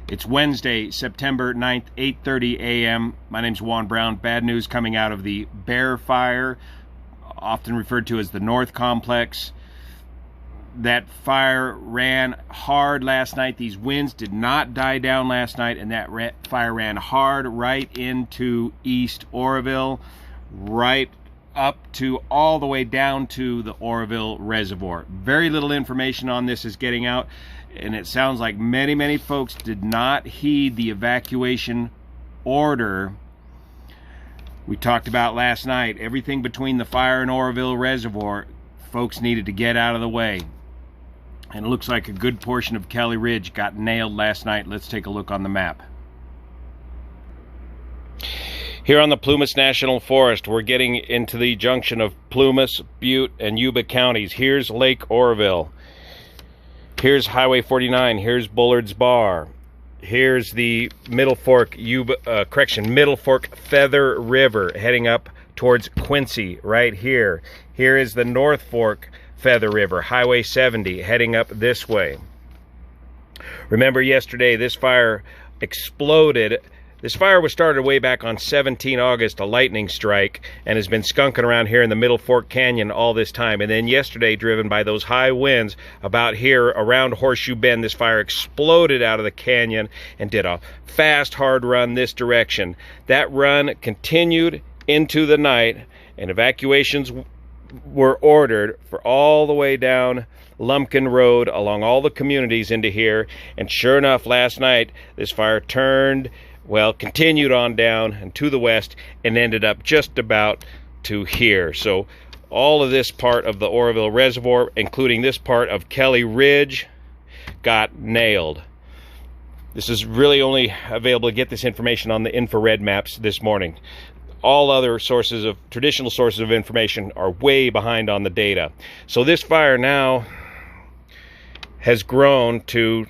It's Wednesday, September 9th, 8:30 a.m. My name's Juan Brown. Bad news coming out of the Bear Fire, often referred to as the North Complex. That fire ran hard last night. These winds did not die down last night, and that fire ran hard right into East Oroville, right up to all the way down to the Oroville Reservoir. Very little information on this is getting out, and it sounds like many folks did not heed the evacuation order we talked about last night. Everything between the fire and Oroville Reservoir, folks needed to get out of the way. And it looks like a good portion of Kelly Ridge got nailed last night. Let's take a look on the map. Here on the Plumas National Forest, we're getting into the junction of Plumas, Butte, and Yuba counties. Here's Lake Oroville. Here's Highway 49. Here's Bullard's Bar. Here's the Middle Fork Middle Fork Feather River heading up towards Quincy right here. Here is the North Fork Feather River, Highway 70 heading up this way. Remember yesterday this fire exploded. This fire was started way back on 17 August, a lightning strike, and has been skunking around here in the Middle Fork Canyon all this time. And then yesterday, driven by those high winds about here around Horseshoe Bend, this fire exploded out of the canyon and did a fast, hard run this direction. That run continued into the night, and evacuations were ordered for all the way down Lumpkin Road along all the communities into here. And sure enough, last night, this fire continued on down and to the west and ended up just about to here. So all of this part of the Oroville Reservoir, including this part of Kelly Ridge, got nailed. This is really only available to get this information on the infrared maps this morning. All other traditional sources of information are way behind on the data. So this fire now has grown to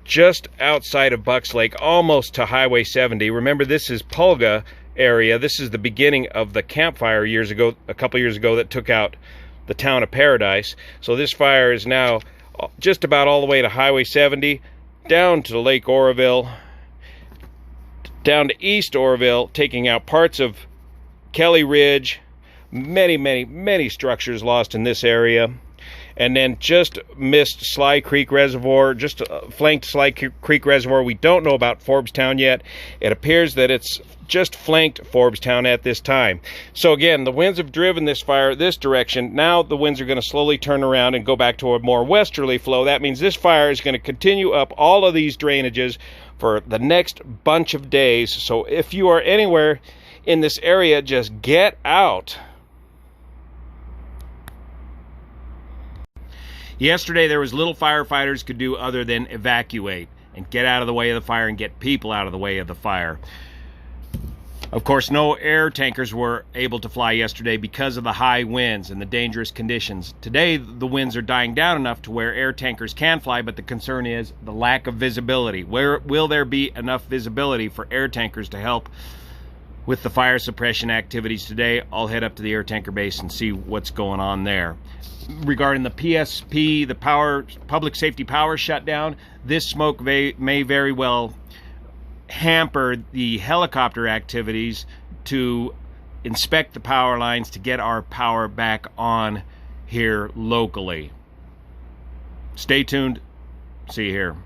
just outside of Bucks Lake, almost to Highway 70. Remember, this is Pulga area. This is the beginning of the campfire a couple years ago that took out the town of Paradise. So this fire is now just about all the way to Highway 70, down to Lake Oroville, down to East Oroville, taking out parts of Kelly Ridge, many structures lost in this area. And then just missed Sly Creek Reservoir, just flanked Sly Creek Reservoir. We don't know about Forbstown yet. It appears that it's just flanked Forbstown at this time. So again, the winds have driven this fire this direction. Now the winds are going to slowly turn around and go back to a more westerly flow. That means this fire is going to continue up all of these drainages for the next bunch of days. So if you are anywhere in this area, just get out. Yesterday, there was little firefighters could do other than evacuate and get out of the way of the fire and get people out of the way of the fire. Of course, no air tankers were able to fly yesterday because of the high winds and the dangerous conditions. Today, the winds are dying down enough to where air tankers can fly, but the concern is the lack of visibility. Where will there be enough visibility for air tankers to help with the fire suppression activities today? I'll head up to the air tanker base and see what's going on there. Regarding the PSP, the public safety power shutdown, this smoke may very well hamper the helicopter activities to inspect the power lines to get our power back on here locally. Stay tuned. See you here.